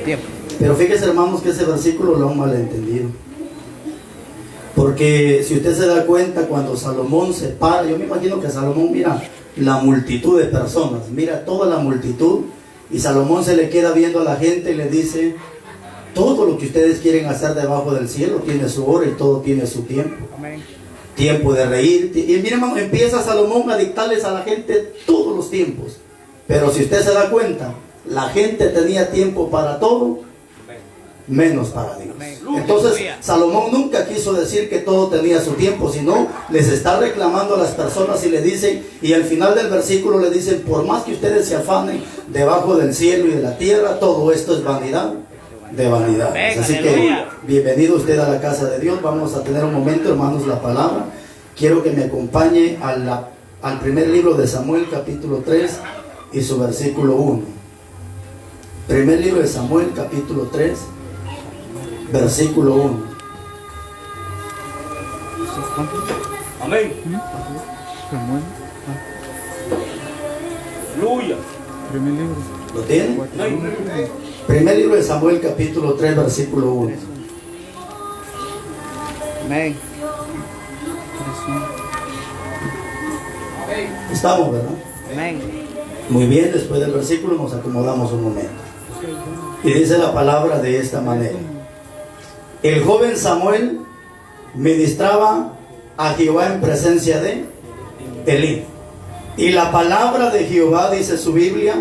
Tiempo. Pero fíjese, hermanos, que ese versículo lo han malentendido. Porque si usted se da cuenta, cuando Salomón se para, yo me imagino que Salomón mira la multitud de personas, mira toda la multitud, y Salomón se le queda viendo a la gente y le dice: todo lo que ustedes quieren hacer debajo del cielo tiene su hora y todo tiene su tiempo. Amén. Tiempo de reír. Y mira, hermano, empieza Salomón a dictarles a la gente todos los tiempos. Pero si usted se da cuenta, la gente tenía tiempo para todo, menos para Dios. Entonces Salomón nunca quiso decir que todo tenía su tiempo, sino les está reclamando a las personas y le dicen, y al final del versículo le dicen: por más que ustedes se afanen debajo del cielo y de la tierra, todo esto es vanidad de vanidades. Así que bienvenido usted a la casa de Dios. Vamos a tener un momento, hermanos, la palabra. Quiero que me acompañe al primer libro de Samuel, capítulo 3 y su versículo 1. Primer libro de Samuel, capítulo 3, versículo 1. Amén. Aleluya. Primer libro. ¿Lo tiene? Amén. Primer libro de Samuel, capítulo 3, versículo 1. Amén. Estamos, ¿verdad? Amén. Muy bien, después del versículo nos acomodamos un momento. Y dice la palabra de esta manera: el joven Samuel ministraba a Jehová en presencia de Elí. Y la palabra de Jehová, dice su Biblia,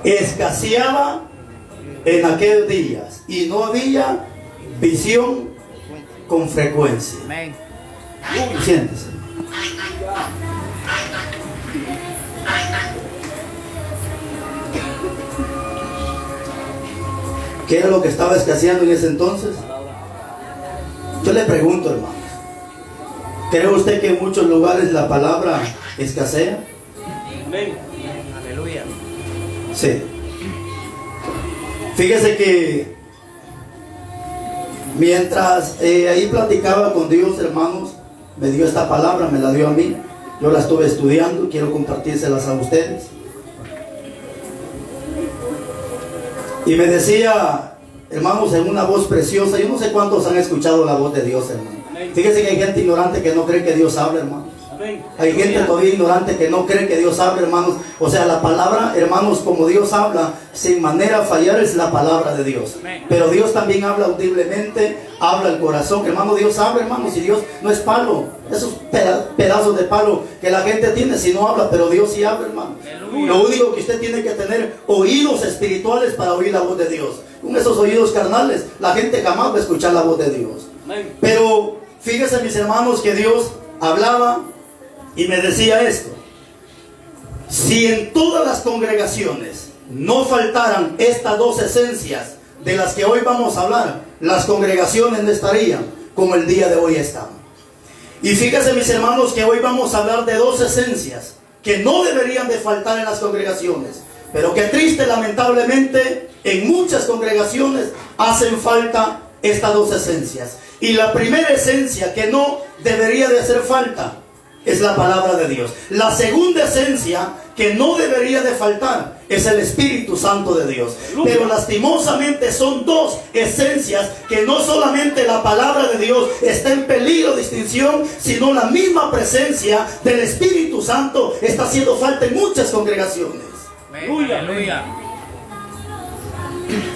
escaseaba en aquellos días, y no había visión con frecuencia. Amén. Siéntese. ¿Qué era lo que estaba escaseando en ese entonces? Yo le pregunto, hermanos, ¿cree usted que en muchos lugares la palabra escasea? Amén. Aleluya. Sí. Fíjese que mientras ahí platicaba con Dios, hermanos, me dio esta palabra, me la dio a mí. Yo la estuve estudiando, quiero compartírselas a ustedes. Y me decía, hermanos, en una voz preciosa, yo no sé cuántos han escuchado la voz de Dios, hermano. Fíjese que hay gente ignorante que no cree que Dios habla, hermano. Hay gente todavía ignorante que no cree que Dios habla, hermanos. O sea, la palabra, hermanos, como Dios habla, sin manera de fallar, es la palabra de Dios. Pero Dios también habla audiblemente, habla el corazón. Hermano, Dios habla, hermanos, y Dios no es palo. Esos pedazos de palo que la gente tiene si no habla, pero Dios sí habla, hermano. Lo único que usted tiene que tener oídos espirituales para oír la voz de Dios. Con esos oídos carnales, la gente jamás va a escuchar la voz de Dios. Pero fíjese, mis hermanos, que Dios hablaba y me decía esto: si en todas las congregaciones no faltaran estas dos esencias de las que hoy vamos a hablar, las congregaciones no estarían como el día de hoy están. Y fíjense, mis hermanos, que hoy vamos a hablar de dos esencias que no deberían de faltar en las congregaciones, pero que triste, lamentablemente, en muchas congregaciones hacen falta estas dos esencias. Y la primera esencia que no debería de hacer falta es la palabra de Dios. La segunda esencia que no debería de faltar es el Espíritu Santo de Dios. Pero lastimosamente son dos esencias que no solamente la palabra de Dios está en peligro de extinción, sino la misma presencia del Espíritu Santo está haciendo falta en muchas congregaciones. Aleluya.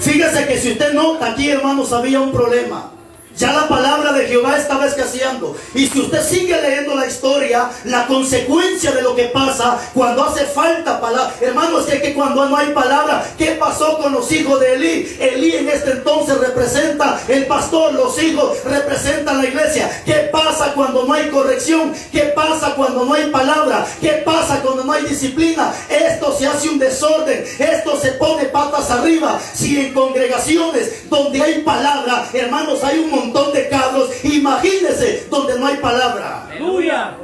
Fíjese que si usted nota aquí, hermanos, había un problema. Ya la palabra de Jehová estaba escaseando. Y si usted sigue leyendo la historia, la consecuencia de lo que pasa cuando hace falta palabra, hermanos, es que cuando no hay palabra, ¿qué pasó con los hijos de Elí? Elí en este entonces representa el pastor, los hijos representan la iglesia. ¿Qué pasa cuando no hay corrección? ¿Qué pasa cuando no hay palabra? ¿Qué pasa cuando no hay disciplina? Esto se hace un desorden, esto se pone patas arriba. Si en congregaciones donde hay palabra, hermanos, hay un montón de cabros, imagínense donde no hay palabra. Aleluya.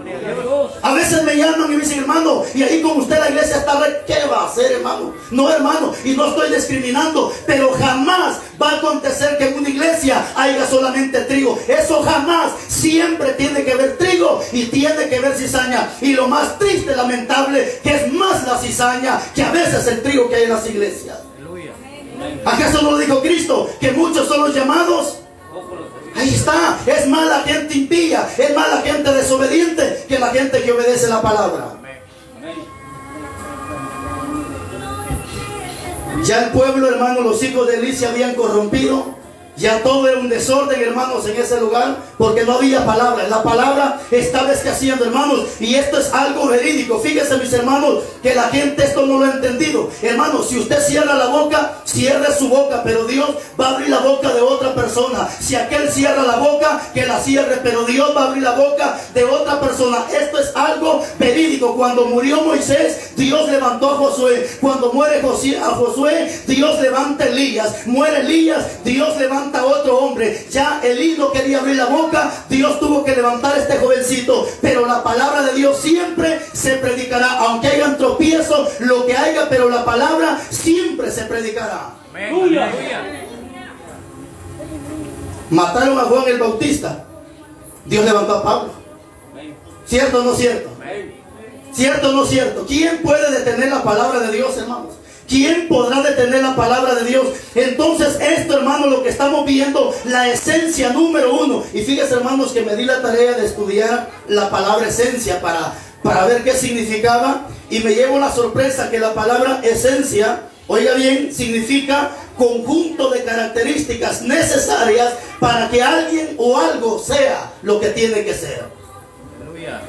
A veces me llaman y me dicen: hermano, y ahí con usted la iglesia está ¿qué va a hacer, hermano? No, hermano, y no estoy discriminando, pero jamás va a acontecer que en una iglesia haya solamente trigo. Eso jamás. Siempre tiene que haber trigo y tiene que haber cizaña. Y lo más triste, lamentable, que es más la cizaña que a veces el trigo que hay en las iglesias. ¿Acaso no lo dijo Cristo? Que muchos son los llamados. Ahí está. Es más la gente impía, es más la gente desobediente que la gente que obedece la palabra. Ya el pueblo, hermano, los hijos de Elí se habían corrompido. Ya todo era un desorden, hermanos, en ese lugar, porque no había palabra. La palabra estaba escaseando, hermanos, y esto es algo verídico. Fíjense, mis hermanos, que la gente esto no lo ha entendido. Hermanos, si usted cierra la boca, cierre su boca, pero Dios va a abrir la boca de otra persona. Si aquel cierra la boca, que la cierre, pero Dios va a abrir la boca de otra persona. Esto es algo verídico. Cuando murió Moisés, Dios levantó a Josué. Cuando muere a Josué, Dios levanta a Elías. Muere Elías, Dios levanta a otro hombre. Ya Elí no quería abrir la boca, Dios tuvo que levantar a este jovencito. Pero la palabra de Dios siempre se predicará, aunque hayan tropiezos, lo que haya, pero la palabra siempre se predicará. Aleluya. Mataron a Juan el Bautista, Dios levantó a Pablo. ¿Cierto o no cierto? ¿Cierto o no cierto? ¿Quién puede detener la palabra de Dios, hermanos? ¿Quién podrá detener la palabra de Dios? Entonces esto, hermano, lo que estamos viendo, la esencia número uno. Y fíjense, hermanos, que me di la tarea de estudiar la palabra esencia para ver qué significaba. Y me llevo la sorpresa que la palabra esencia, oiga bien, significa conjunto de características necesarias para que alguien o algo sea lo que tiene que ser. Aleluya.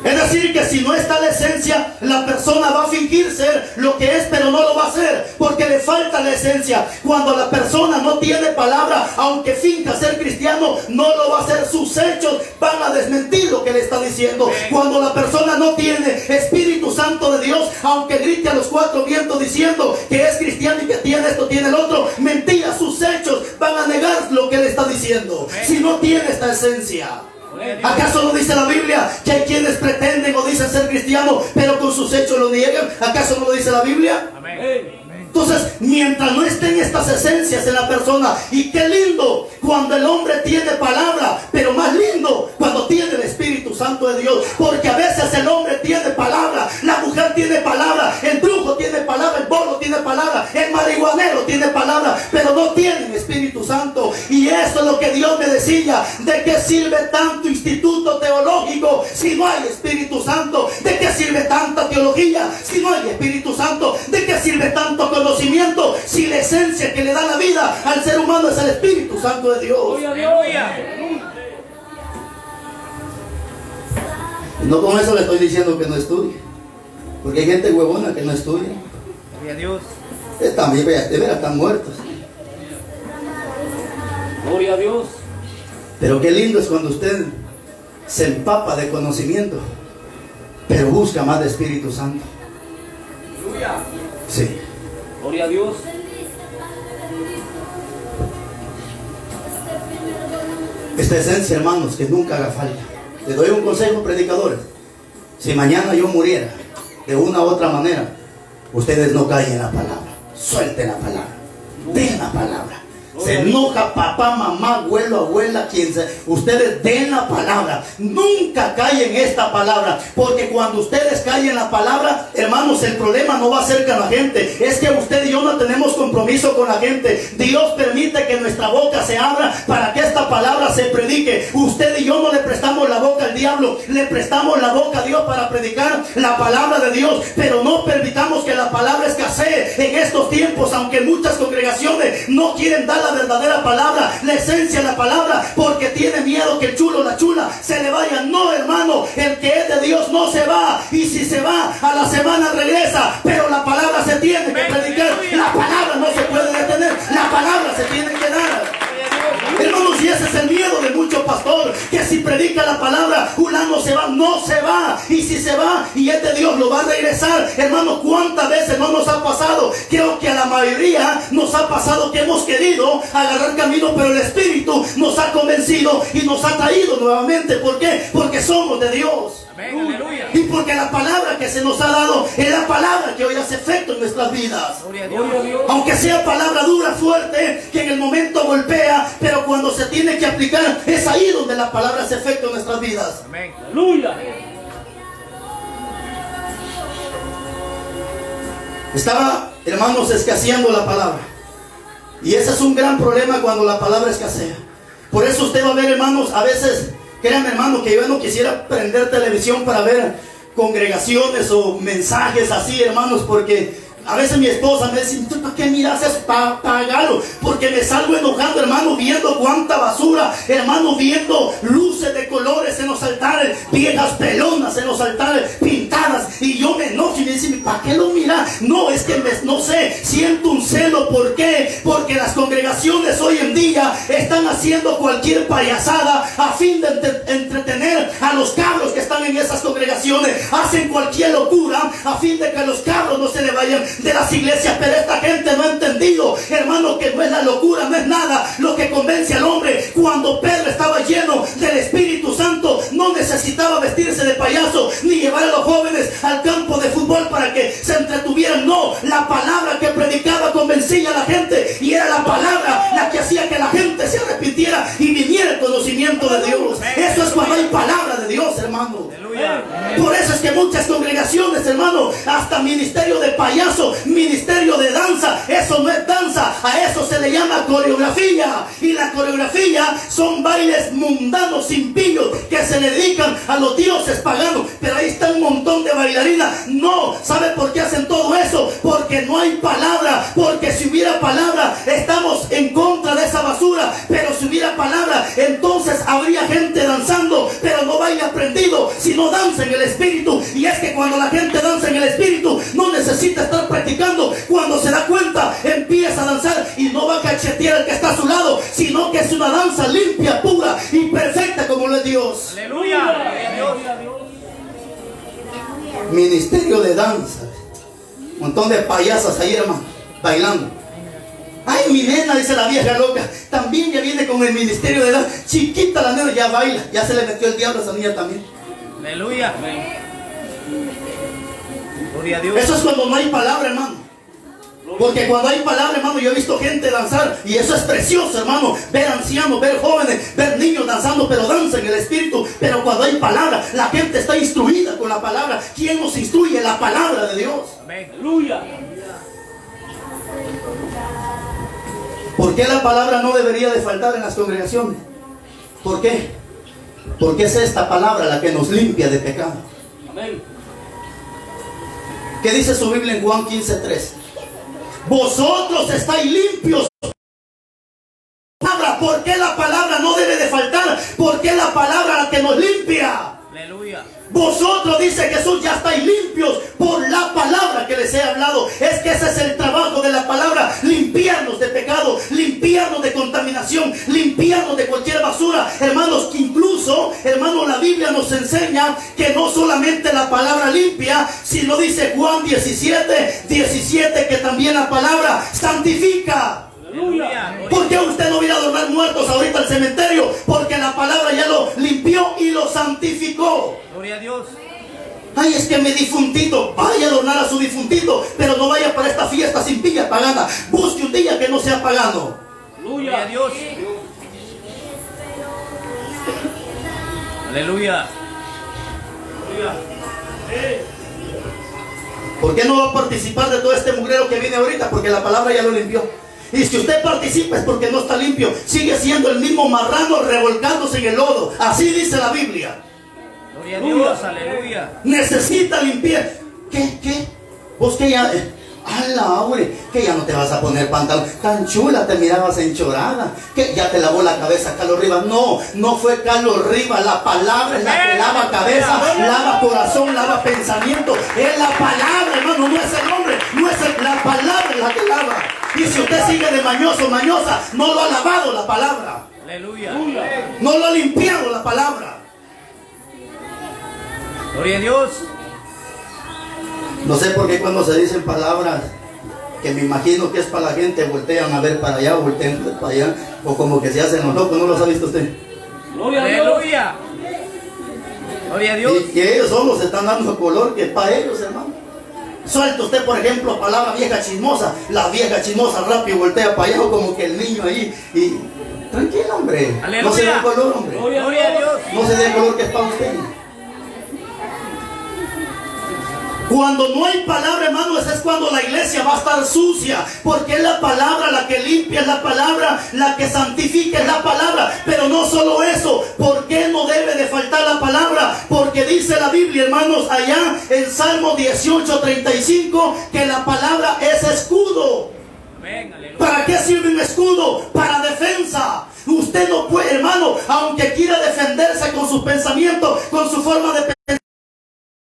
Es decir, que si no está la esencia, la persona va a fingir ser lo que es, pero no lo va a hacer, porque le falta la esencia. Cuando la persona no tiene palabra, aunque finja ser cristiano, no lo va a hacer. Sus hechos van a desmentir lo que le está diciendo. Cuando la persona no tiene Espíritu Santo de Dios, aunque grite a los cuatro vientos diciendo que es cristiano y que tiene esto, tiene el otro, mentira, sus hechos van a negar lo que le está diciendo. Si no tiene esta esencia. ¿Acaso no dice la Biblia que hay quienes pretenden o dicen ser cristianos, pero con sus hechos lo niegan? ¿Acaso no lo dice la Biblia? Amén. Entonces, mientras no estén estas esencias en la persona, y qué lindo cuando el hombre tiene palabra, pero más lindo cuando tiene el Espíritu Santo de Dios, porque a veces el hombre tiene palabra, la mujer tiene palabra, el brujo tiene palabra, el bono tiene palabra, el marihuanero tiene palabra, pero no tienen Espíritu Santo. Y eso es lo que Dios me decía: ¿de qué sirve tanto instituto teológico si no hay Espíritu Santo? ¿De qué sirve tanta teología si no hay Espíritu Santo? ¿De qué sirve tanto conocimiento si la esencia que le da la vida al ser humano es el Espíritu Santo de Dios? Aleluya. Y no con eso le estoy diciendo que no estudie, porque hay gente huevona que no estudia. Gloria a Dios. También, de veras, están muertos. Gloria a Dios. Pero qué lindo es cuando usted se empapa de conocimiento, pero busca más de Espíritu Santo. Sí. Gloria a Dios. Esta esencia, hermanos, que nunca haga falta. Les doy un consejo, predicadores. Si mañana yo muriera de una u otra manera, ustedes no caen en la palabra. Suelten la palabra. Den la palabra. Se enoja papá, mamá, abuelo, abuela, quien sea. Ustedes den la palabra. Nunca caen en esta palabra. Porque cuando ustedes caen en la palabra, hermanos, el problema no va a ser con la gente. Es que usted y yo no tenemos compromiso con la gente. Dios permite que nuestra boca se abra para que esta palabra se predique. Usted y yo no le prestamos la boca al diablo. Le prestamos la boca a Dios para predicar la palabra de Dios. Pero no permitamos que la palabra escasee en estos tiempos. Aunque muchas congregaciones no quieren dar la verdadera palabra, la esencia de la palabra, porque tiene miedo que el chulo o la chula se le vaya. No, hermano, el que es de Dios no se va, y si se va a la semana regresa, pero la palabra se tiene que predicar. La palabra no se puede detener, la palabra se tiene que dar. Hermanos, y ese es el miedo de muchos pastores, que si predica la palabra, fulano se va. No se va, y si se va y es de Dios, lo va a regresar. Hermanos, ¿cuántas veces no nos ha pasado? Creo que a la mayoría nos ha pasado que hemos querido agarrar camino, pero el Espíritu nos ha convencido y nos ha traído nuevamente. ¿Por qué? Porque somos de Dios. Amén, aleluya. Y porque la palabra que se nos ha dado es la palabra que hoy hace efecto en nuestras vidas. Gloria a Dios. Gloria a Dios. Aunque sea palabra dura, fuerte, que en el momento golpea, pero cuando se tiene que aplicar, es ahí donde la palabra hace efecto en nuestras vidas. Amén. Aleluya. Estaba, hermanos, escaseando la palabra. Y ese es un gran problema cuando la palabra escasea. Por eso usted va a ver, hermanos, a veces, créanme, hermano, que yo no quisiera prender televisión para ver congregaciones o mensajes así, hermanos, porque a veces mi esposa me dice, ¿tú para qué miras eso? Pagalo. Porque me salgo enojando, hermano, viendo cuánta basura, hermano, viendo luces de colores en los altares, viejas pelonas en los altares, pintadas. Y yo me enojo y me dice, ¿para qué lo miras? No, es que no sé, siento un celo. ¿Por qué? Porque las congregaciones hoy en día están haciendo cualquier payasada a fin de entretener a los cabros que están en esas congregaciones. Hacen cualquier locura a fin de que los cabros no se le vayan de las iglesias. Pero esta gente no ha entendido, hermano, que no es la locura, no es nada lo que convence al hombre. Cuando Pedro estaba lleno del Espíritu Santo, no necesitaba vestirse de payaso ni llevar a los jóvenes al campo de fútbol para que se entretuvieran. No, la palabra que predicaba convencía a la gente, y era la palabra la que hacía que la gente se arrepintiera y viniera el conocimiento de Dios. Eso es cuando hay palabra de Dios, hermano. Por eso es que muchas congregaciones, hermano, hasta ministerio de payaso, ministerio de danza, eso no es danza, a eso se le llama coreografía. Y la coreografía son bailes mundanos, impíos, que se dedican a los dioses paganos. Pero ahí está un montón de bailarinas. No, ¿sabe por qué hacen todo eso? Porque no hay palabra. Porque si hubiera palabra, estamos en contra de esa basura. Pero si hubiera palabra, entonces habría gente danzando, pero no baila aprendido, sino danza en el Espíritu. Y es que cuando la gente danza en el Espíritu, no necesita estar practicando. Cuando se da cuenta, empieza a danzar y no va a cachetear al que está a su lado, sino que es una danza limpia, pura y perfecta como lo es Dios. Aleluya. Ministerio de danza, un montón de payasas ahí, hermano, bailando. Ay, mi nena, dice la vieja loca, también ya viene con el ministerio de danza. Chiquita la nena, ya baila, ya se le metió el diablo a esa niña también. Aleluya. Gloria a Dios. Eso es cuando no hay palabra, hermano. Porque cuando hay palabra, hermano, yo he visto gente danzar, y eso es precioso, hermano. Ver ancianos, ver jóvenes, ver niños danzando, pero danza en el Espíritu. Pero cuando hay palabra, la gente está instruida con la palabra. ¿Quién nos instruye? La palabra de Dios. Amén. Aleluya. ¿Por qué la palabra no debería de faltar en las congregaciones? ¿Por qué? Porque es esta palabra la que nos limpia de pecado. Amén. ¿Qué dice su Biblia en Juan 15:3? Vosotros estáis limpios. ¿Por qué la palabra no debe de faltar? Porque es la palabra la que nos limpia. Aleluya. Vosotros, dice Jesús, ya estáis limpios por la palabra que les he hablado. Es que ese es el trabajo de la palabra: limpiarnos de pecado, limpiarnos de contaminación, limpiarnos de cualquier basura. Hermanos, que incluso, hermanos, la Biblia nos enseña que no solamente la palabra limpia, sino dice Juan 17:17, que también la palabra santifica. Aleluya. ¿Por qué usted no viene a adornar muertos ahorita al cementerio? Porque la palabra ya lo limpió y lo santificó. Gloria a Dios. Ay, es que mi difuntito, vaya a adornar a su difuntito, pero no vaya para esta fiesta sin pilla pagana. Busque un día que no sea pagano. Gloria a Dios. Aleluya. ¿Por qué no va a participar de todo este mugrero que viene ahorita? Porque la palabra ya lo limpió. Y si usted participa es porque no está limpio. Sigue siendo el mismo marrano revolcándose en el lodo. Así dice la Biblia. Gloria a Dios. Aleluya. Necesita limpiar. ¿Qué? Vos que ya... que ya no te vas a poner pantalón. Tan chula te mirabas enchorada. Que ya te lavó la cabeza Carlos Rivas. No fue Carlos Rivas. La palabra es la que lava cabeza, lava corazón, lava pensamiento. Es la palabra, hermano, no es el hombre. No es la palabra la que lava. Y si usted sigue de mañoso, mañosa, no lo ha lavado la palabra. Aleluya. No lo ha limpiado la palabra. Gloria a Dios. No sé por qué cuando se dicen palabras que me imagino que es para la gente, voltean a ver para allá, voltean a ver para allá, o como que se hacen los locos. ¿No los ha visto usted? Gloria a Dios. Aleluya. Gloria a Dios. Y que ellos solo se están dando color que es para ellos, hermano. Suelta usted, por ejemplo, palabra vieja chismosa. La vieja chismosa rápido voltea para allá, como que el niño ahí. Y tranquilo, hombre. Aleluya. No se dé color, hombre. Gloria Gloria a Dios. No se dé color que es para usted. Cuando no hay palabra, hermanos, es cuando la iglesia va a estar sucia, porque es la palabra la que limpia, es la palabra la que santifica, es la palabra. Pero no solo eso, ¿por qué no debe de faltar la palabra? Porque dice la Biblia, hermanos, allá en Salmo 18:35, que la palabra es escudo. ¿Para qué sirve un escudo? Para defensa. Usted no puede, hermano, aunque quiera defenderse con sus pensamientos, con su forma de pensar,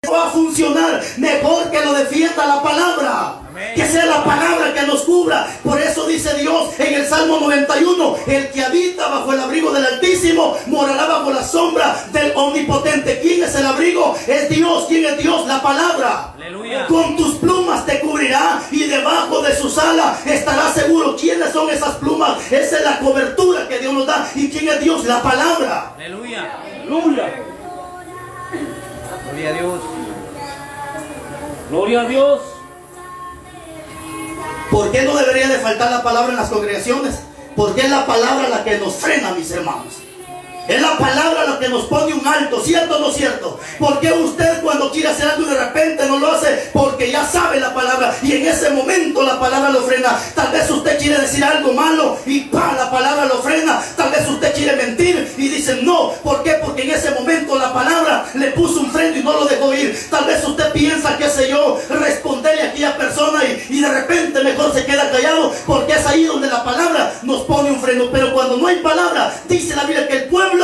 no va a funcionar. Mejor que lo defienda la palabra. Amén. Que sea la palabra que nos cubra. Por eso dice Dios en el Salmo 91: el que habita bajo el abrigo del Altísimo morará bajo la sombra del Omnipotente. ¿Quién es el abrigo? Es Dios. ¿Quién es Dios? La palabra. Aleluya. Con tus plumas te cubrirá y debajo de sus alas estarás seguro. ¿Quiénes son esas plumas? Esa es la cobertura que Dios nos da. ¿Y quién es Dios? La palabra. Aleluya. Aleluya. Gloria a Dios. Gloria a Dios. ¿Por qué no debería de faltar la palabra en las congregaciones? Porque es la palabra la que nos frena, mis hermanos. Es la palabra la que nos pone un alto, ¿cierto o no cierto? Porque usted cuando quiere hacer algo y de repente no lo hace, porque ya sabe la palabra y en ese momento la palabra lo frena. Tal vez usted quiere decir algo malo y ¡pam!, la palabra lo frena. Tal vez usted quiere mentir y dice no. ¿Por qué? Porque en ese momento la palabra le puso un freno y no lo dejó ir. Tal vez usted piensa, qué sé yo, responderle a aquella persona y de repente mejor se queda callado, porque es ahí donde la palabra nos pone un freno. Pero cuando no hay palabra, dice la Biblia que el pueblo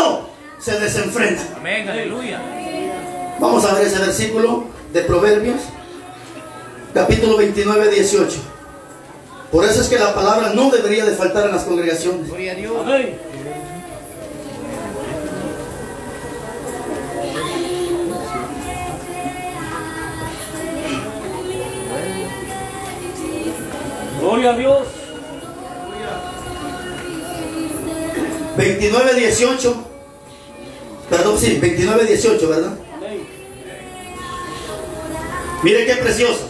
se desenfrena. Amén, aleluya. Vamos a ver ese versículo de Proverbios, capítulo 29, 18. Por eso es que la palabra no debería de faltar en las congregaciones. Gloria a Dios. Amén. Gloria a Dios. 29, 18. Perdón, sí, 29, 18, ¿verdad? Amén. Mire qué precioso.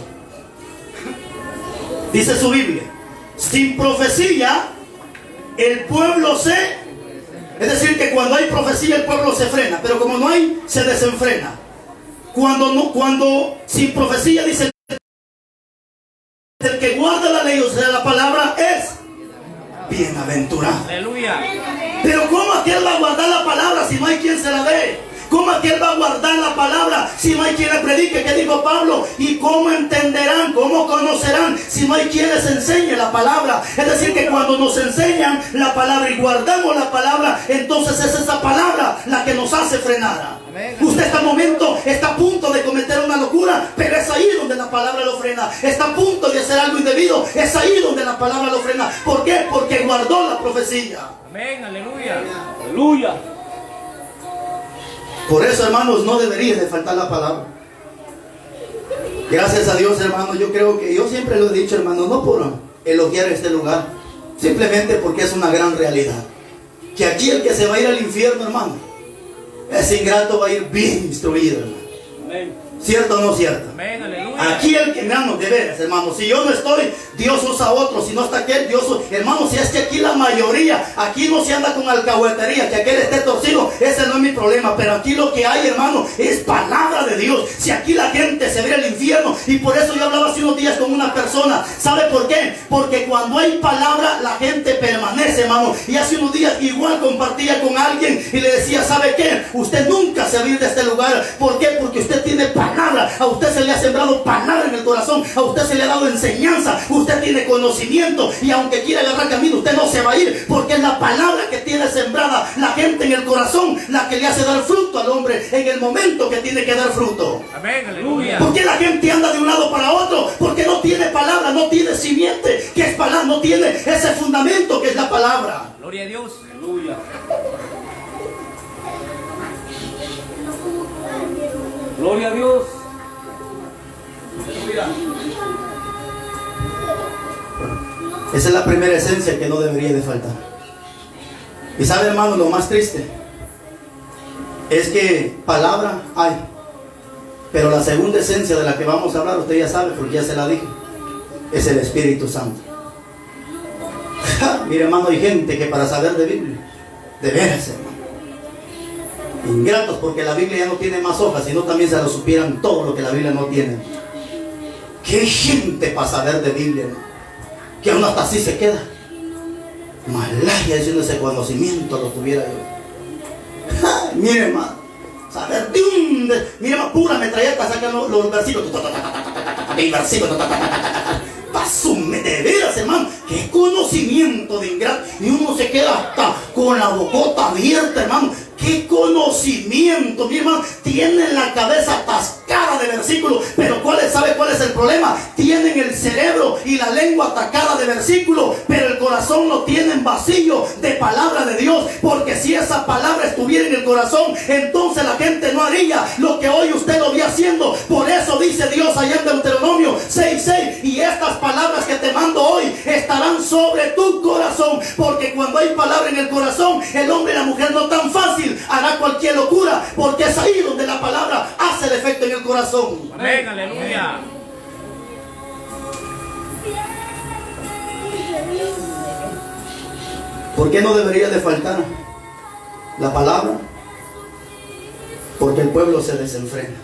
Dice su Biblia: sin profecía el pueblo se... Es decir, que cuando hay profecía el pueblo se frena, pero como no hay, se desenfrena. Cuando sin profecía, dice, el que guarda la ley, o sea, la palabra, es bienaventurado. Aleluya. Pero ¿cómo aquel va a guardar la palabra si no hay quien se la dé? ¿Cómo aquel va a guardar la palabra si no hay quien le predique? ¿Qué dijo Pablo? ¿Y cómo entenderán, cómo conocerán si no hay quien les enseñe la palabra? Es decir, que cuando nos enseñan la palabra y guardamos la palabra, entonces es esa palabra la que nos hace frenar. Usted en este momento está a punto de cometer una locura, pero es ahí donde la palabra lo frena. Está a punto de hacer algo indebido, es ahí donde la palabra lo frena. ¿Por qué? Porque guardó la profecía. Amén, aleluya. Aleluya. Por eso, hermanos, no debería de faltar la palabra. Gracias a Dios, hermanos, yo creo que, yo siempre lo he dicho, hermanos, no por elogiar este lugar, simplemente porque es una gran realidad. Que aquí el que se va a ir al infierno, hermano, ese ingrato va a ir bien instruido, hermano. Amén. ¿Cierto o no cierto? Amén, aleluya. Aquí el que, hermano, de veras, hermano, si yo no estoy, Dios usa a otro. Si no está aquel, Dios usa. Hermano, si es que aquí la mayoría, aquí no se anda con alcahuetería, que aquel esté torcido, ese no es mi problema. Pero aquí lo que hay, hermano, es palabra de Dios. Si aquí la gente se ve al infierno, y por eso yo hablaba hace unos días con una persona. ¿Sabe por qué? Porque cuando hay palabra, la gente permanece, hermano. Y hace unos días igual compartía con alguien y le decía, ¿sabe qué? Usted nunca se va a ir de este lugar. ¿Por qué? Porque usted tiene palabra. A usted se le ha sembrado palabra en el corazón. A usted se le ha dado enseñanza. Usted tiene conocimiento. Y aunque quiera agarrar camino, usted no se va a ir. Porque es la palabra que tiene sembrada la gente en el corazón la que le hace dar fruto al hombre en el momento que tiene que dar fruto. Amén, aleluya. ¿Por qué la gente anda de un lado para otro? Porque no tiene palabra, no tiene simiente, que es palabra, no tiene ese fundamento que es la palabra. Gloria a Dios. Aleluya. Gloria a Dios. Esa es la primera esencia que no debería de faltar. Y sabe, hermano, lo más triste es que palabra hay, pero la segunda esencia de la que vamos a hablar, usted ya sabe porque ya se la dije, es el Espíritu Santo. Mire, hermano, hay gente que para saber de Biblia, de veras, hermano, ingratos, porque la Biblia ya no tiene más hojas, sino también se lo supieran todo lo que la Biblia no tiene. Que hay gente para saber de Biblia, ¿no? Que aún hasta así se queda. Malaya diciendo ese conocimiento lo tuviera yo. Ja, mire, hermano, saber de un... Mire, hermano, pura metralleta sacan los versículos. El versículo. Pasume de veras, hermano. Qué conocimiento de ingrato. Y uno se queda hasta con la bocota abierta, hermano. Qué conocimiento, mi hermano. Tienen la cabeza atascada de versículos. Pero ¿sabe cuál es el problema? Tienen el cerebro y la lengua atacada de versículos, pero el corazón lo tienen vacío de palabra de Dios. Porque si esa palabra estuviera en el corazón, entonces la gente no haría lo que hoy usted lo ve haciendo. Por eso dice Dios allá en Deuteronomio 6:6: y estas palabras que te mando hoy estarán sobre tu corazón. Porque cuando hay palabra en el corazón, el hombre y la mujer no tan fácil hará cualquier locura, porque es ahí donde la palabra hace el efecto en el corazón. Amén, aleluya. ¿Por qué no debería de faltar la palabra? Porque el pueblo se desenfrena.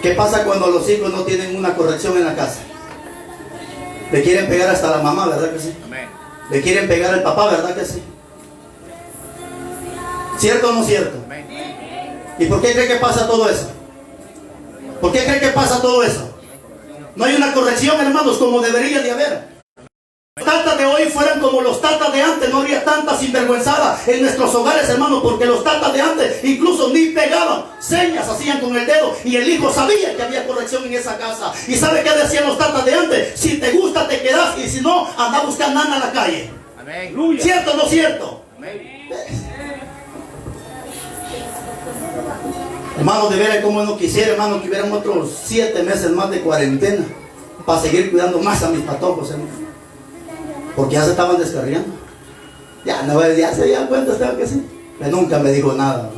¿Qué pasa cuando los hijos no tienen una corrección en la casa? Le quieren pegar hasta la mamá, ¿verdad que sí? Amén. Le quieren pegar al papá, ¿verdad que sí? ¿Cierto o no cierto? Amén. ¿Y por qué cree que pasa todo eso? ¿Por qué cree que pasa todo eso? No hay una corrección, hermanos, como debería de haber. Los tatas de hoy fueran como los tatas de antes, no habría tanta sinvergüenzada en nuestros hogares, hermanos, porque los tatas de antes incluso ni pegaban, señas hacían con el dedo y el hijo sabía que había corrección en esa casa. ¿Y sabe qué decían los tatas de antes? Si te gusta te quedas, y si no, anda a buscar nana a la calle. Amén. ¿Cierto o no cierto? Amén. Hermano, de veras como no quisiera, hermano, que hubieran otros 7 meses más de cuarentena para seguir cuidando más a mis patojos, hermano. Porque ya se estaban descarriando. Ya se dieron cuenta, ¿sabes que sí? Pero nunca me dijo nada.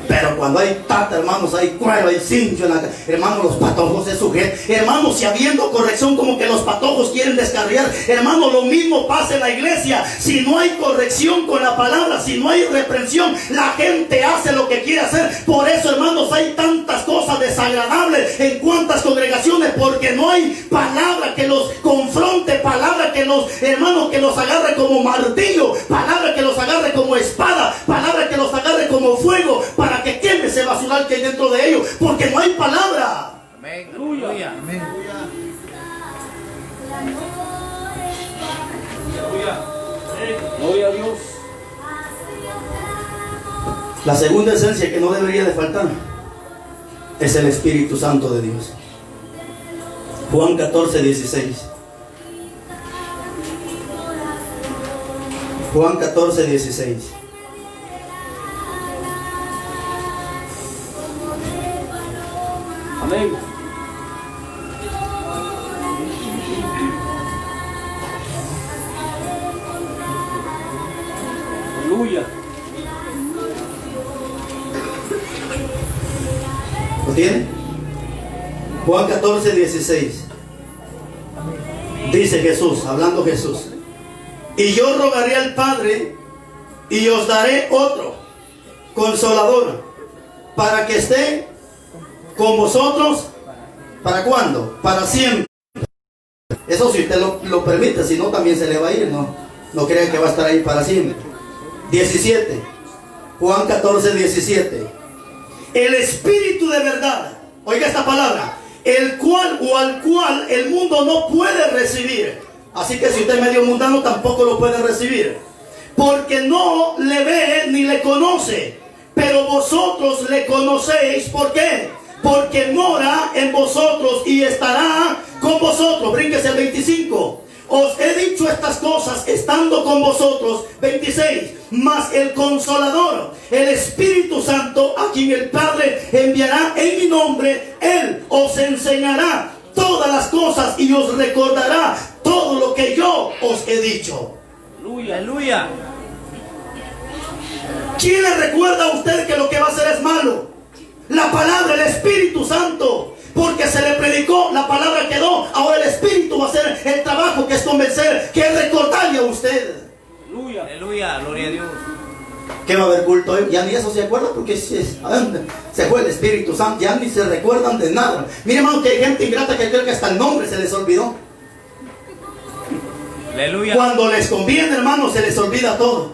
Pero cuando hay tata, hermanos, hay cuero, hay cincho en la casa. Hermanos, los patojos se sujetan. Hermanos, si habiendo corrección, como que los patojos quieren descarriar. Hermanos, lo mismo pasa en la iglesia. Si no hay corrección con la palabra, si no hay reprensión, la gente hace lo que quiere hacer. Por eso, hermanos, hay tantas cosas desagradables en cuantas congregaciones, porque no hay palabra que los confronte, palabra que los, hermanos, que los agarre como martillo, palabra que los agarre como espada, palabra que los agarre como fuego, para que queme ese basural que hay dentro de ellos, porque no hay palabra. Amén. Aleluya. Amén. Gloria a Dios. La segunda esencia que no debería de faltar es el Espíritu Santo de Dios. Juan 14:16. Juan 14:16. Amén. Aleluya. ¿Lo tiene? Juan 14:16. Dice Jesús, hablando Jesús: y yo rogaré al Padre y os daré otro Consolador, para que esté con vosotros. ¿Para cuándo? Para siempre. Eso si usted lo permite, si no también se le va a ir, no crea que va a estar ahí para siempre. 17. Juan 14:17. El Espíritu de verdad, oiga esta palabra, el cual o al cual el mundo no puede recibir. Así que si usted es medio mundano, tampoco lo puede recibir, porque no le ve ni le conoce. Pero vosotros le conocéis. ¿Por qué? Porque mora en vosotros y estará con vosotros. Brínquese el 25. Os he dicho estas cosas estando con vosotros. 26. Mas el Consolador, el Espíritu Santo, a quien el Padre enviará en mi nombre, Él os enseñará todas las cosas y os recordará todo lo que yo os he dicho. Aleluya. Aleluya. ¿Quién le recuerda a usted que lo que va a hacer es malo? La palabra, el Espíritu Santo. Porque se le predicó, la palabra quedó. Ahora el Espíritu va a hacer el trabajo, que es convencer, que es recordarle a usted. Aleluya. Aleluya. Gloria a Dios. ¿Qué va a haber culto hoy? Ya ni eso se acuerda porque se fue el Espíritu Santo, ya ni se recuerdan de nada. Mire, hermano, que hay gente ingrata que cree que hasta el nombre se les olvidó. Aleluya. Cuando les conviene, hermano, se les olvida todo.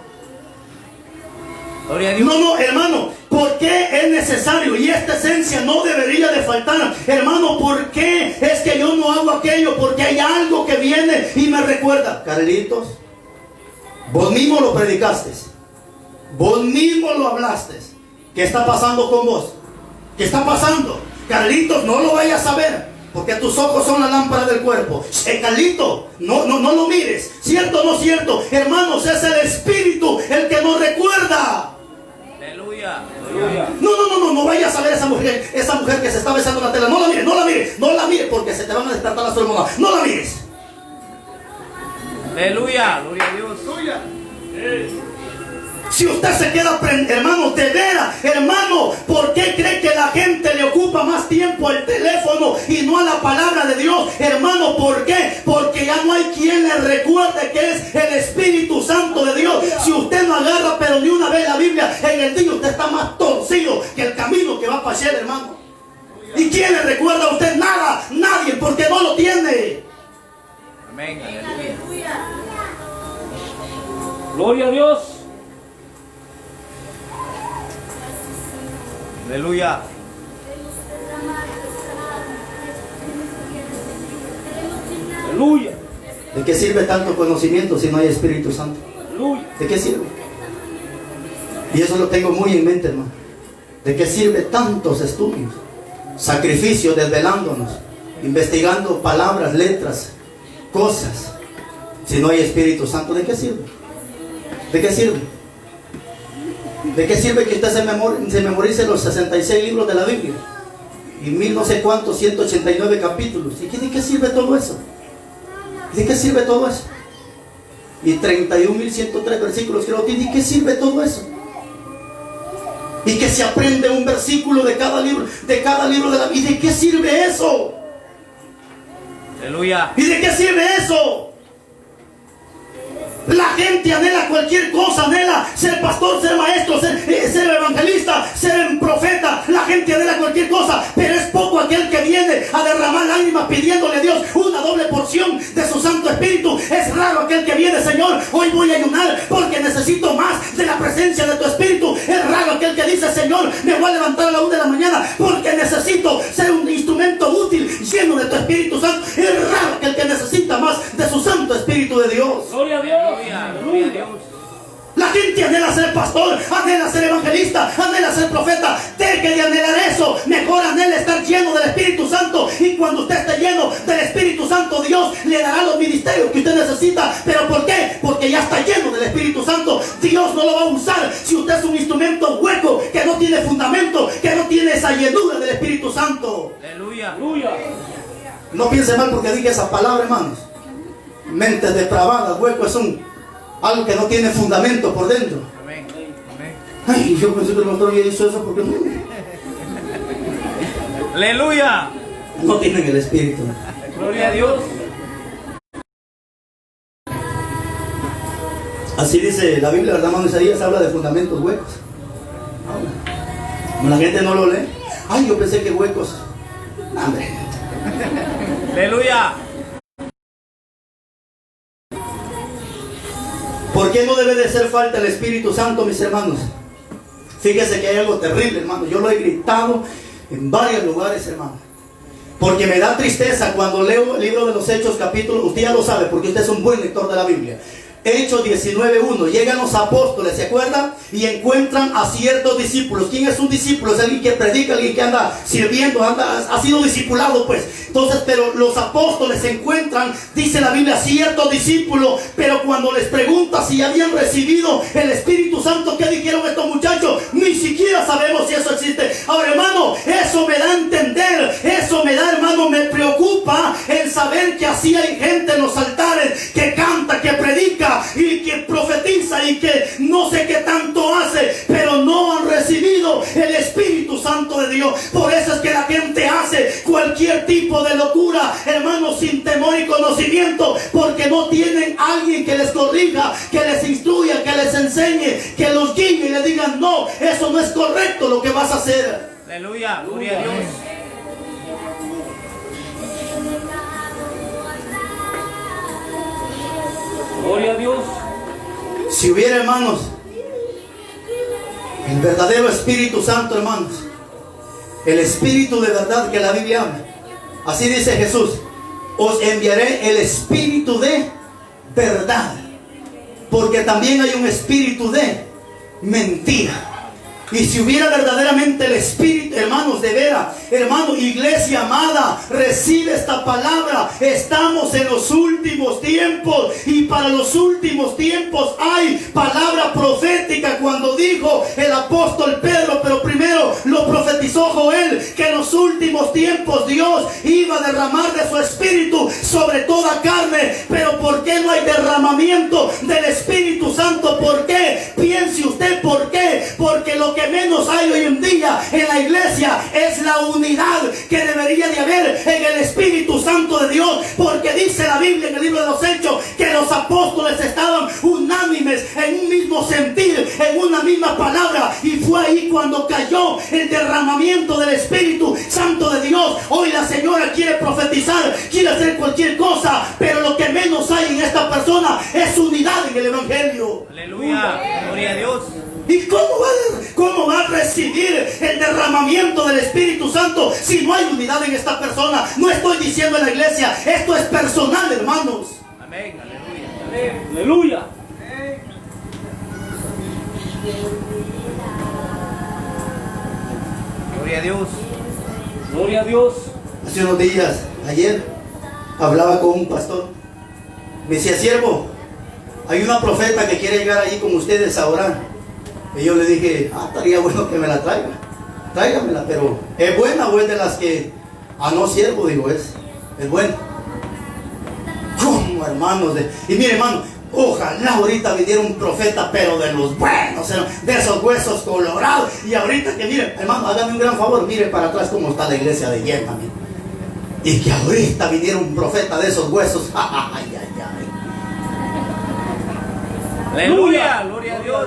Gloria a Dios. No, hermano, ¿por qué es necesario? Y esta esencia no debería de faltar. Hermano, ¿por qué es que yo no hago aquello? Porque hay algo que viene y me recuerda. Carlitos, vos mismo lo predicaste. Vos mismo lo hablaste. ¿Qué está pasando con vos? ¿Qué está pasando? Carlitos, no lo vayas a ver, porque tus ojos son la lámpara del cuerpo. Carlito, no lo mires. ¿Cierto o no cierto? Hermanos, es el Espíritu el que nos recuerda. Aleluya. No vayas a ver esa mujer que se está besando en la tela. No la mires, porque se te van a despertar las hormonas. No la mires. Aleluya. Gloria a Dios. Si usted se queda, hermano, de veras, hermano, ¿por qué cree que la gente le ocupa más tiempo al teléfono y no a la palabra de Dios? Hermano, ¿por qué? Porque ya no hay quien le recuerde que es el Espíritu Santo de Dios. Si usted no agarra, pero ni una vez la Biblia en el día, usted está más torcido que el camino que va para ayer, hermano. ¿Y quién le recuerda a usted? Nada, nadie, porque no lo tiene. Amén. Aleluya. Gloria a Dios. Aleluya. Aleluya. ¿De qué sirve tanto conocimiento si no hay Espíritu Santo? Aleluya. ¿De qué sirve? Y eso lo tengo muy en mente, hermano. ¿De qué sirve tantos estudios? Sacrificios, desvelándonos, investigando palabras, letras, cosas. Si no hay Espíritu Santo, ¿de qué sirve? ¿De qué sirve? ¿De qué sirve que usted se memorice los 66 libros de la Biblia? Y 1000 no sé cuántos, 189 capítulos. ¿Y de qué sirve todo eso? ¿De qué sirve todo eso? Y 31.103 versículos creo. ¿De qué sirve todo eso? Y que se aprende un versículo de cada libro de la Biblia. ¿Y de qué sirve eso? Aleluya. ¿Y de qué sirve eso? La gente anhela cualquier cosa, anhela ser pastor, ser maestro, ser evangelista, ser profeta. La gente anhela cualquier cosa, pero es poco aquel que viene a derramar lágrimas pidiéndole a Dios una doble porción de su Santo Espíritu. Es raro aquel que viene, Señor, hoy voy a ayunar porque necesito más de la presencia de tu Espíritu. Es raro aquel que dice, Señor, me voy a levantar a la 1 de la mañana porque necesito ser un instrumento útil lleno de tu Espíritu Santo. Es raro aquel que necesita más de su Santo Espíritu de Dios. Gloria a Dios. Gloria a Dios. La gente anhela ser pastor, anhela ser evangelista, anhela ser profeta. Deje de anhelar eso. Mejor anhela estar lleno del Espíritu Santo. Y cuando usted esté lleno del Espíritu Santo, Dios le dará los ministerios que usted necesita. ¿Pero por qué? Porque ya está lleno del Espíritu Santo. Dios no lo va a usar si usted es un instrumento hueco, que no tiene fundamento, que no tiene esa llenura del Espíritu Santo. Aleluya. Aleluya. No piense mal porque dije esa palabra, hermanos. Mentes depravadas, hueco es algo que no tiene fundamento por dentro. Amén. Amén. Ay, yo pensé que el pastor había dicho eso porque Aleluya. no tienen el Espíritu. Gloria a Dios. Así dice la Biblia, ¿verdad, hermano? Isaías habla de fundamentos huecos. Como la gente no lo lee. Ay, yo pensé que huecos. No, hombre. Aleluya. ¿Por qué no debe de ser falta el Espíritu Santo, mis hermanos? Fíjese que hay algo terrible, hermano. Yo lo he gritado en varios lugares, hermano. Porque me da tristeza cuando leo el libro de los Hechos, capítulo. Usted ya lo sabe, porque usted es un buen lector de la Biblia. Hechos 19:1. Llegan los apóstoles, ¿se acuerdan? Y encuentran a ciertos discípulos. ¿Quién es un discípulo? Es alguien que predica, alguien que anda sirviendo, ha sido discipulado, pues. Entonces, pero los apóstoles encuentran, dice la Biblia, ciertos discípulos. Pero cuando les pregunta si habían recibido el Espíritu Santo, ¿qué dijeron estos muchachos? Ni siquiera sabemos si eso existe. Ahora, hermano, eso me da a entender. Eso me da, hermano, me preocupa el saber que así hay gente en los altares que canta, que predica y que profetiza y que no sé qué tanto hace, pero no han recibido el Espíritu Santo de Dios. Por eso es que la gente hace cualquier tipo de locura, hermanos, sin temor y conocimiento, porque no tienen alguien que les corrija, que les instruya, que les enseñe, que los guíe eso no es correcto lo que vas a hacer. Aleluya. Gloria a Dios. Gloria a Dios. Si hubiera, hermanos, el verdadero Espíritu Santo, hermanos, el Espíritu de verdad que la Biblia habla, así dice Jesús: os enviaré el Espíritu de verdad, porque también hay un espíritu de mentira. Y si hubiera verdaderamente el Espíritu, hermanos, de veras, hermano, iglesia amada, recibe esta palabra. Estamos en los últimos tiempos, y para los últimos tiempos hay palabra profética. Cuando dijo el apóstol Pedro, pero primero lo profetizó Joel, que en los últimos tiempos Dios iba a derramar de su Espíritu sobre toda carne. Pero ¿por qué no hay derramamiento del Espíritu Santo? ¿Por qué? Piense usted, ¿por qué? Porque lo que menos hay hoy en día en la iglesia es la unidad que debería de haber en el Espíritu Santo de Dios. Porque dice la Biblia en el libro de los Hechos que los apóstoles estaban unánimes en un mismo sentir, en una misma palabra, y fue ahí cuando cayó el derramamiento del Espíritu Santo de Dios. Hoy la señora quiere profetizar, quiere hacer cualquier cosa, pero lo que menos hay en esta persona es unidad en el Evangelio. Aleluya. Gloria a Dios. ¿Y cómo va a recibir el derramamiento del Espíritu Santo si no hay unidad en esta persona? No estoy diciendo en la iglesia, esto es personal, hermanos. Amén. Aleluya. Amén. Aleluya. Gloria a Dios. Gloria a Dios. Hace unos días, ayer, hablaba con un pastor. Me decía: siervo, hay una profeta que quiere llegar allí con ustedes a orar. Y yo le dije: estaría bueno que me la traiga. Tráigamela, pero ¿es buena o es de las que... no, siervo, digo, es buena. ¿Cómo, hermanos? Y mire, hermano, ojalá ahorita viniera un profeta, pero de los buenos, de esos huesos colorados. Y ahorita que, mire, hermano, hágame un gran favor, mire para atrás cómo está la iglesia de llena, mire. Y que ahorita viniera un profeta de esos huesos. Ay, ay, ay. Aleluya. Gloria a Dios.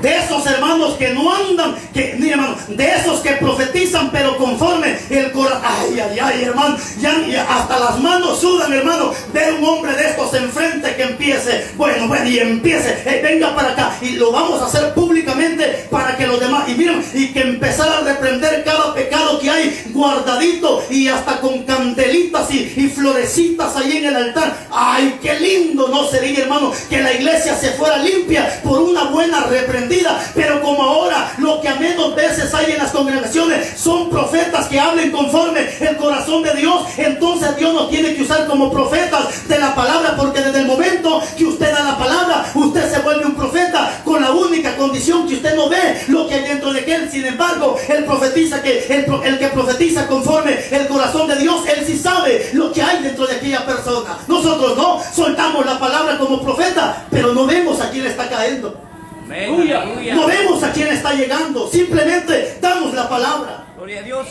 De esos hermanos que no andan, que, mire, hermano, de esos que profetizan pero conforme el corazón. Ay, ay, ay, hermano, ya hasta las manos sudan, hermano, ver un hombre de estos enfrente que empiece, bueno, y empiece, venga para acá, y lo vamos a hacer públicamente para que los demás, y miren, y que empezar a reprender cada pecado que hay guardadito, y hasta con candelitas y florecitas ahí en el altar. Ay, qué lindo no sería, hermano, que la iglesia se fuera limpia por una buena reprendida. Pero como ahora lo que a menos veces hay en las congregaciones son profetas que hablen conforme el corazón de Dios, entonces Dios nos tiene que usar como profetas de la palabra, porque desde el momento que usted da la palabra, usted se vuelve un profeta, con la única condición que usted no ve lo que hay dentro de él. Sin embargo, el que profetiza conforme el corazón de Dios, él sí sabe lo que hay dentro de aquella persona. Nosotros no soltamos la palabra como profeta, pero no vemos a quién está cayendo. Aleluya. Aleluya. No vemos a quién está llegando, simplemente damos la palabra. Gloria a Dios.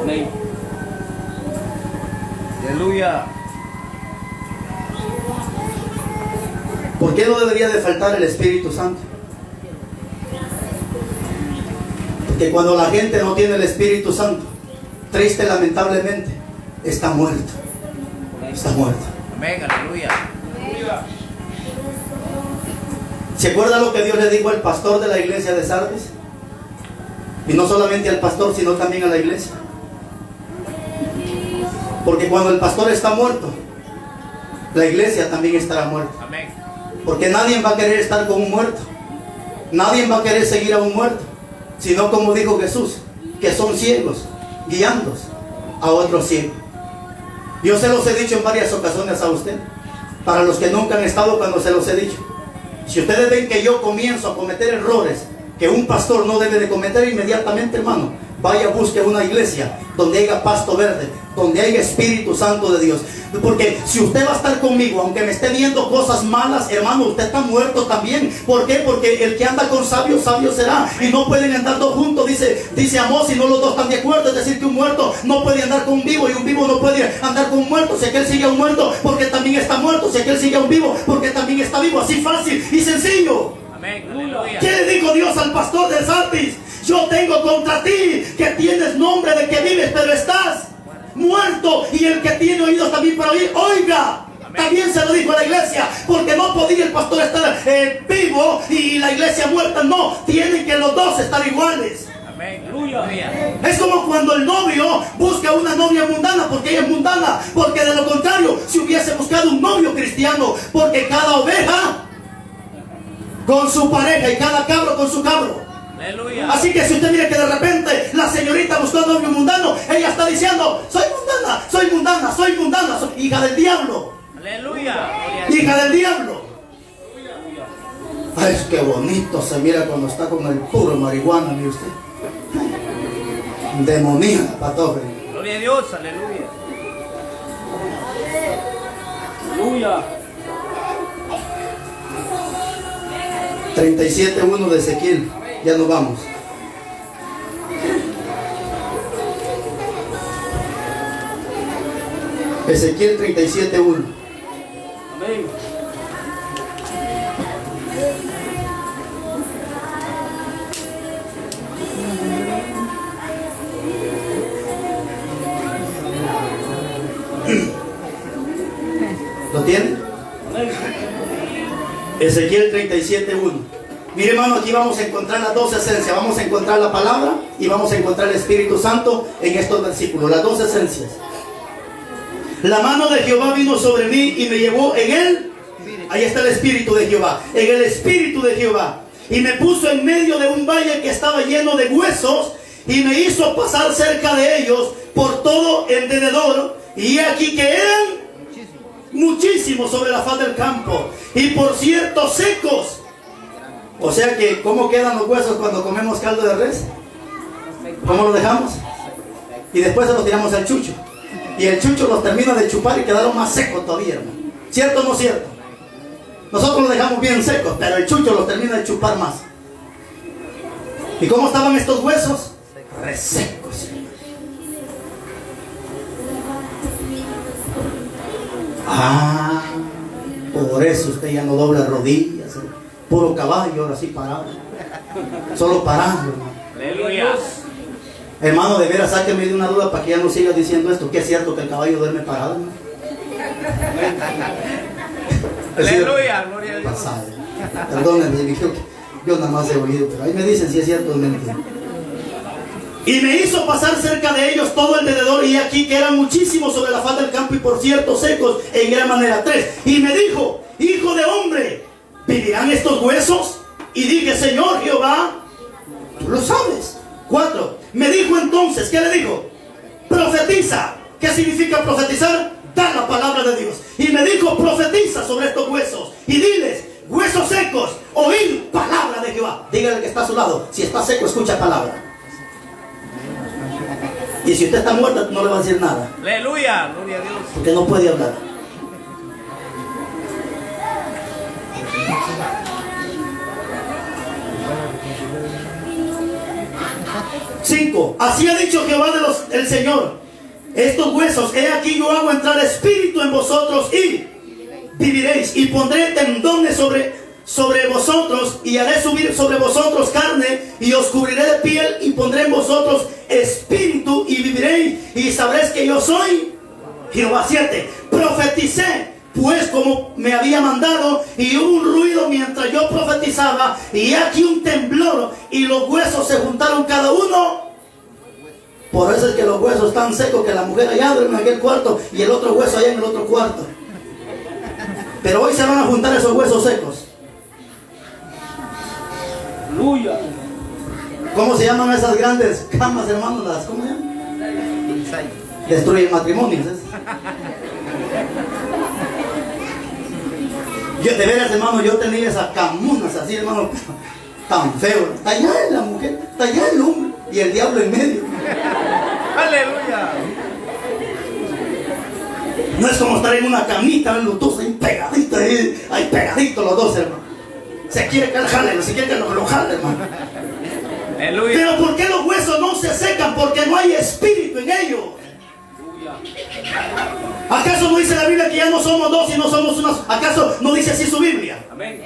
Amén. Aleluya. ¿Por qué no debería de faltar el Espíritu Santo? Porque cuando la gente no tiene el Espíritu Santo, triste, lamentablemente, está muerto. Está muerto. Amén. Aleluya. ¿Se acuerda lo que Dios le dijo al pastor de la iglesia de Sardis? Y no solamente al pastor, sino también a la iglesia. Porque cuando el pastor está muerto, la iglesia también estará muerta. Amén. Porque nadie va a querer estar con un muerto. Nadie va a querer seguir a un muerto. Sino como dijo Jesús, que son ciegos, guiando a otros ciegos. Yo se los he dicho en varias ocasiones a usted. Para los que nunca han estado cuando se los he dicho. Si ustedes ven que yo comienzo a cometer errores que un pastor no debe de cometer, inmediatamente, hermano, vaya, busque una iglesia donde haya pasto verde, donde haya Espíritu Santo de Dios. Porque si usted va a estar conmigo, aunque me esté viendo cosas malas, hermano, usted está muerto también. ¿Por qué? Porque el que anda con sabio, sabio será. Y no pueden andar dos juntos, dice Amós, y no los dos están de acuerdo. Es decir, que un muerto no puede andar con un vivo, y un vivo no puede andar con un muerto. Si aquel sigue a un muerto, porque también está muerto. Si aquel sigue a un vivo, porque también está vivo. Así fácil y sencillo. Amén. Aleluya. ¿Qué le dijo Dios al pastor de Sardis? Yo tengo contra ti que tienes nombre de que vives, pero estás muerto. Y el que tiene oídos también para oír, oiga. Amén. También se lo dijo a la iglesia, porque no podía el pastor estar vivo y la iglesia muerta. No, tienen que los dos estar iguales. Amén. Aleluya. Es como cuando el novio busca una novia mundana, porque ella es mundana. Porque de lo contrario, si hubiese buscado un novio cristiano, porque cada oveja con su pareja y cada cabro con su cabro. Aleluya. Así que si usted mira que de repente la señorita buscó un novio mundano, ella está diciendo, soy mundana, soy mundana, soy mundana, soy hija del diablo. Aleluya. Gloria a Dios. Hija del diablo. Ay, qué bonito se mira cuando está con el puro marihuana, mire usted. Demoníaca, patoje. Gloria a Dios. Aleluya. Aleluya. 37:1 de Ezequiel. Ya nos vamos. Ezequiel 37:1. Amén. ¿Lo tiene? Amén. Ezequiel 37:1. Mire, hermano, aquí vamos a encontrar las dos esencias. Vamos a encontrar la palabra y vamos a encontrar el Espíritu Santo en estos versículos. Las dos esencias. La mano de Jehová vino sobre mí y me llevó en él. Ahí está el Espíritu de Jehová. En el Espíritu de Jehová. Y me puso en medio de un valle que estaba lleno de huesos. Y me hizo pasar cerca de ellos por todo el derredor. Y aquí que eran muchísimos sobre la faz del campo. Y por cierto secos. O sea que, ¿cómo quedan los huesos cuando comemos caldo de res? ¿Cómo los dejamos? Y después se los tiramos al chucho. Y el chucho los termina de chupar y quedaron más secos todavía, hermano. ¿Cierto o no cierto? Nosotros los dejamos bien secos, pero el chucho los termina de chupar más. ¿Y cómo estaban estos huesos? Resecos. Ah, por eso usted ya no dobla rodillas. Puro caballo, ahora sí parado. Solo parando, hermano. Aleluya. Hermano, de veras, sáqueme de una duda para que ya no siga diciendo esto. Que es cierto que el caballo duerme parado, hermano. Aleluya. Gloria a Dios. Pasado. Perdónenme, yo nada más he oído, pero ahí me dicen si es cierto o es mentira. Y me hizo pasar cerca de ellos todo el derredor, y aquí que eran muchísimos sobre la faz del campo, y por cierto secos en gran manera. 3. Y me dijo, hijo de hombre, ¿vivirán estos huesos? Y dije, Señor Jehová, tú lo sabes. 4. Me dijo entonces, ¿qué le dijo? Profetiza. ¿Qué significa profetizar? Dar la palabra de Dios. Y me dijo, profetiza sobre estos huesos y diles, huesos secos, oíd palabra de Jehová. Dígale que está a su lado, si está seco, escucha palabra. Y si usted está muerto, no le va a decir nada, Aleluya. Gloria a Dios. porque no puede hablar. Cinco. Así ha dicho Jehová el Señor: estos huesos, he aquí yo hago entrar espíritu en vosotros y viviréis, y pondré tendones sobre vosotros, y haré subir sobre vosotros carne, y os cubriré de piel, y pondré en vosotros espíritu, y viviréis, y sabréis que yo soy Jehová. 7. Profeticé pues como me había mandado, y hubo un ruido mientras yo profetizaba, y aquí un temblor, y los huesos se juntaron cada uno. Por eso es que los huesos están secos, que la mujer allá duerme en aquel cuarto y el otro hueso allá en el otro cuarto. Pero hoy se van a juntar esos huesos secos. Aleluya. ¿Cómo se llaman esas grandes camas, hermanos? ¿Cómo se llaman? Destruyen matrimonios. Yo, de veras, hermano, yo tenía esas camunas así, hermano, tan feo. Está allá la mujer, está allá el hombre. y el diablo en medio. Aleluya. No es como estar en una camita, los dos ahí pegaditos, ahí pegaditos los dos, hermano. Se quiere que jalen, se quiere que lo jalen, hermano. Aleluya. Pero ¿por qué los huesos no se secan? Porque no hay espíritu en ellos. ¿Acaso no dice la Biblia que ya no somos dos y no somos unos? ¿Acaso no dice así su Biblia? Amén.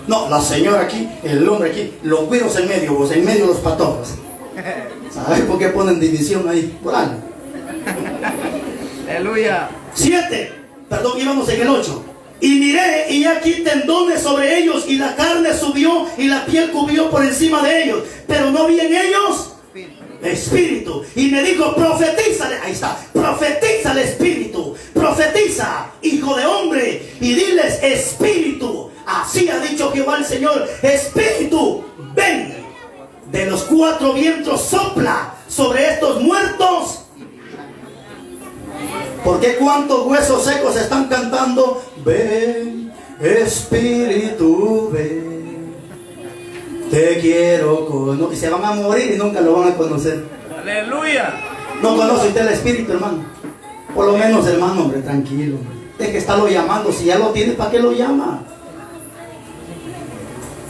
No, la señora aquí, el hombre aquí, los güeros en medio, vos en medio los patojos. ¿Sabes por qué ponen división ahí? Por algo. Aleluya. 7, perdón, íbamos en el 8. Y miré, y aquí tendones sobre ellos, y la carne subió, y la piel cubrió por encima de ellos, pero no vi en ellos espíritu. Y me dijo, profetízale, ahí está, profetiza el espíritu, profetiza, hijo de hombre, y diles, espíritu, así ha dicho Jehová el Señor, espíritu, ven, de los 4 vientos sopla sobre estos muertos. Porque cuántos huesos secos están cantando, ven, espíritu, ven, te quiero conocer. Y se van a morir y nunca lo van a conocer. Aleluya. No conoce usted el espíritu, hermano. Por lo menos, hermano, hombre, tranquilo. Es que estarlo llamando. Si ya lo tiene, ¿para qué lo llama?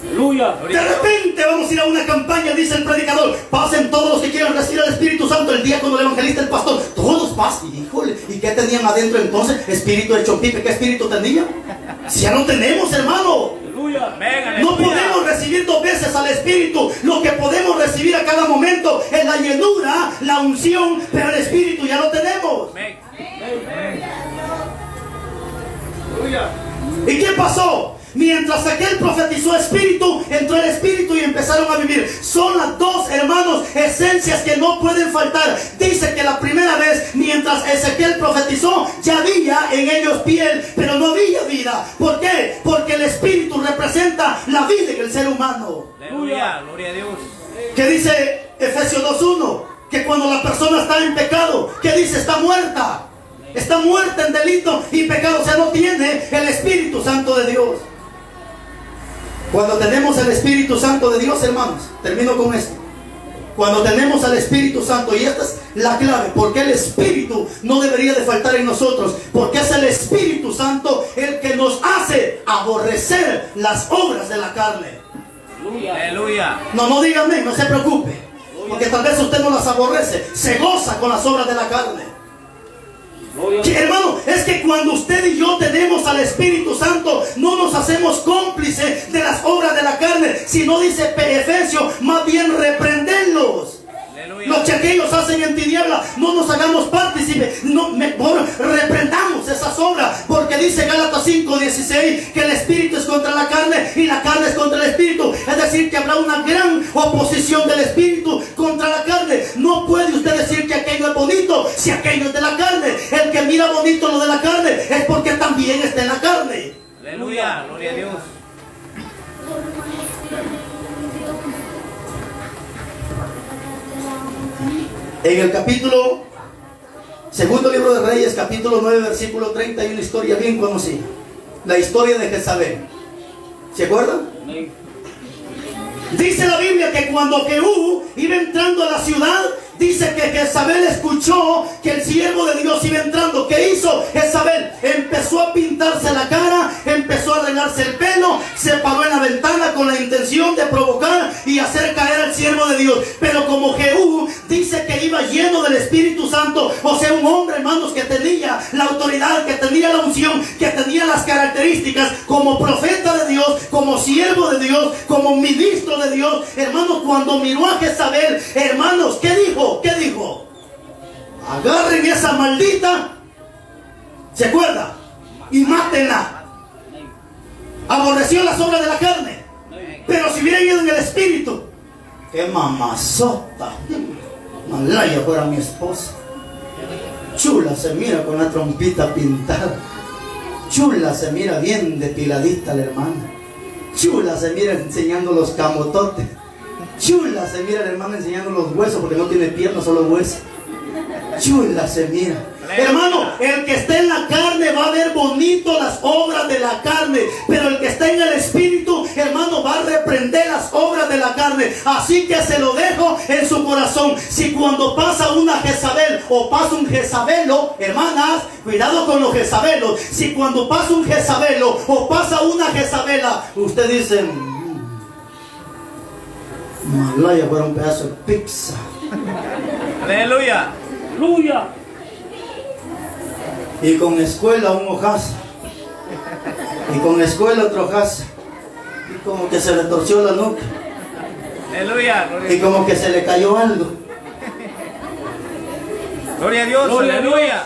Aleluya. De repente vamos a ir a una campaña, dice el predicador. Pasen todos los que quieran recibir al Espíritu Santo. El día cuando el evangelista, el pastor, todos pasen. Híjole, ¿y qué tenían adentro entonces? Espíritu de chompipe. ¿Qué espíritu tenía? Si ya no tenemos, hermano. Aleluya. Venga, No aleluya. podemos recibir 2 veces al Espíritu. Lo que podemos recibir a cada momento es la llenura, la unción, pero el Espíritu ya lo tenemos. Amén. Aleluya. ¿Y qué pasó? Mientras aquel profetizó espíritu, entró el espíritu y empezaron a vivir. Son las 2, hermanos, esencias que no pueden faltar. Dice que la primera vez, mientras Ezequiel profetizó, ya había en ellos piel, pero no había vida. ¿Por qué? Porque el espíritu representa la vida en el ser humano. Aleluya. Gloria a Dios. ¿Qué dice Efesios 2:1? Que cuando la persona está en pecado, ¿qué dice? Está muerta. Está muerta en delito y pecado. O sea, no tiene el Espíritu Santo de Dios. Cuando tenemos el Espíritu Santo de Dios, hermanos, termino con esto. Cuando tenemos al Espíritu Santo, y esta es la clave, porque el Espíritu no debería de faltar en nosotros, porque es el Espíritu Santo el que nos hace aborrecer las obras de la carne. Aleluya. No diga amén, no se preocupe, porque tal vez usted no las aborrece, se goza con las obras de la carne. Que, hermano, es que cuando usted y yo tenemos al Espíritu Santo, no nos hacemos cómplices de las obras de la carne, sino dice Efesios, más bien reprenderlos. Los que aquellos hacen en tinieblas, no nos hagamos partícipes, reprendamos esas obras, porque dice Gálatas 5:16 que el espíritu es contra la carne y la carne es contra el espíritu. Es decir, que habrá una gran oposición del espíritu contra la carne. No puede usted decir que aquello es bonito si aquello es de la carne. El que mira bonito lo de la carne es porque también está en la carne. Aleluya. Gloria a Dios. En el capítulo, segundo libro de Reyes, capítulo 9, versículo 30, hay una historia bien conocida. La historia de Jezabel. ¿Se acuerdan? Amén. Dice la Biblia que cuando Jehú iba entrando a la ciudad, dice que Jezabel escuchó que el siervo de Dios iba entrando. ¿Qué hizo Jezabel? Empezó a pintarse la cara, empezó a arreglarse el pelo, se paró en la ventana con la intención de provocar y hacer caer al siervo de Dios. Pero como Jehú dice que iba lleno del Espíritu Santo, o sea, un hombre, hermanos, que tenía la autoridad, que tenía la unción, que tenía las características como profeta de Dios, como siervo de Dios, como ministro de Dios, hermanos, cuando miró a Jezabel, hermanos, ¿qué dijo? ¿Qué dijo? Agarren esa maldita, ¿se acuerda? Y mátenla. Aborreció las obras de la carne, pero si hubiera ido en el espíritu, qué mamazota, Malaya fuera mi esposa. Chula se mira con la trompita pintada. Chula se mira bien depiladita la hermana. Chula se mira enseñando los camototes. Chula se mira el hermano enseñando los huesos, porque no tiene piernas, solo huesos. Chula se mira. Hermano, el que está en la carne va a ver bonito las obras de la carne, pero el que está en el espíritu, hermano, va a reprender las obras de la carne. hombre. Así que se lo dejo en su corazón. Si cuando pasa una Jezabel o pasa un Jezabelo, hermanas, cuidado con los Jezabelos. Si cuando pasa un Jezabelo o pasa una Jezabela, usted dice, Malaya fuera un pedazo de pizza. Aleluya. Aleluya. Y con escuela un hojazo. Y con escuela otro hojazo. Y como que se le torció la nuca. Aleluya. Gloria a Y Dios. como que se le cayó algo. Gloria a Dios. Gloria a Dios. Aleluya.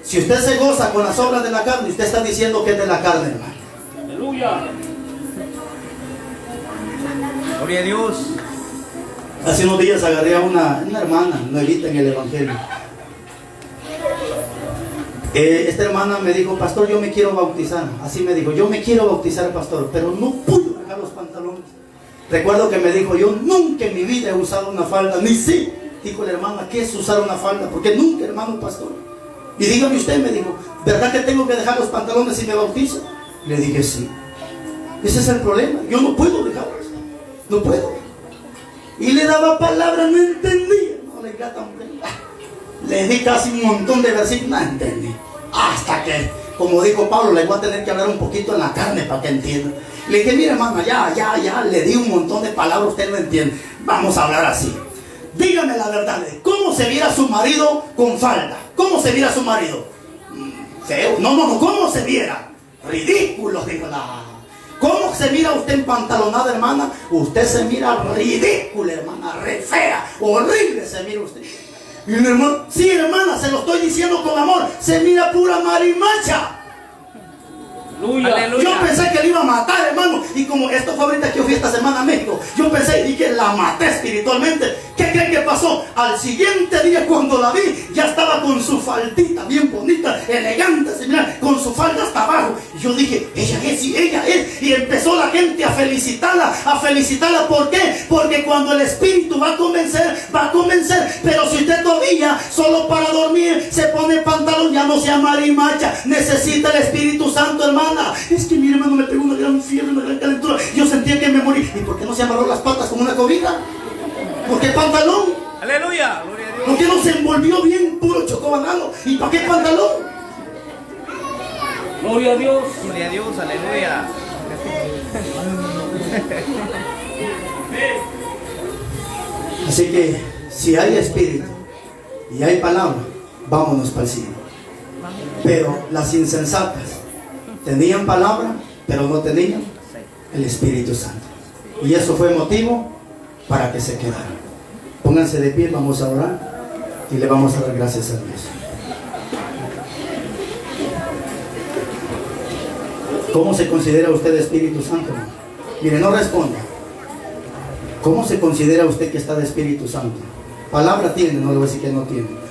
Si usted se goza con las obras de la carne, usted está diciendo que es de la carne, hermano. Aleluya. Gloria a Dios. Hace unos días agarré a una hermana nuevita en el evangelio. Esta hermana me dijo, pastor, yo me quiero bautizar. Así me dijo, yo me quiero bautizar, pastor, pero no pude dejar los pantalones. Recuerdo que me dijo, yo nunca en mi vida he usado una falda, ni sé. Dijo la hermana, ¿qué es usar una falda? Porque nunca, hermano pastor. Y dígame usted, me dijo, ¿verdad que tengo que dejar los pantalones si me bautizo? Le dije, sí. Ese es el problema, yo no puedo dejarlos. No puedo. Y le daba palabras, no entendía. No le grata, hombre. Le di casi un montón de versículos, no entendí. Hasta que, como dijo Pablo, le voy a tener que hablar un poquito en la carne para que entienda. Le dije, mire hermano, ya, le di un montón de palabras, usted no entiende. Vamos a hablar así. Dígame la verdad, ¿cómo se viera su marido con falda? ¿Cómo se viera su marido? Feo. No, ¿cómo se viera? Ridículo, dijo la... ¿Cómo se mira usted empantalonada, hermana? Usted se mira ridícula, hermana, re fea, horrible se mira usted. Y el hermano, sí, hermana, se lo estoy diciendo con amor, se mira pura marimacha. Aleluya. Yo pensé que le iba a matar, hermano. Y como esto fue ahorita que yo fui esta semana a México, yo pensé y dije, la maté espiritualmente. ¿Qué creen que pasó? Al siguiente día cuando la vi, ya estaba con su faldita bien bonita, elegante, mira, con su falda hasta abajo. Y yo dije, ella es. Y empezó la gente a felicitarla. ¿Por qué? Porque cuando el Espíritu va a convencer. Pero si usted todavía solo para dormir se pone pantalón, ya no sea marimacha. Necesita el Espíritu Santo, hermana. Es que mi hermano me pegó una gran fiebre, una gran calentura. Yo sentía que me morí. ¿Y por qué no se amarró las patas como una cobija? ¿Por qué pantalón? Aleluya. Gloria a Dios. ¿Por qué no se envolvió bien puro chocobanano? ¿Y para qué pantalón? Gloria a Dios. Gloria a Dios. Aleluya. Así que si hay espíritu y hay palabra, vámonos para el cielo. Pero las insensatas tenían palabra, pero no tenían el Espíritu Santo. Y eso fue motivo para que se quedaran. Pónganse de pie, vamos a orar y le vamos a dar gracias a Dios. ¿Cómo se considera usted Espíritu Santo, hermano? Mire, no responda. ¿Cómo se considera usted que está de Espíritu Santo? Palabra tiene, no le voy a decir que no tiene.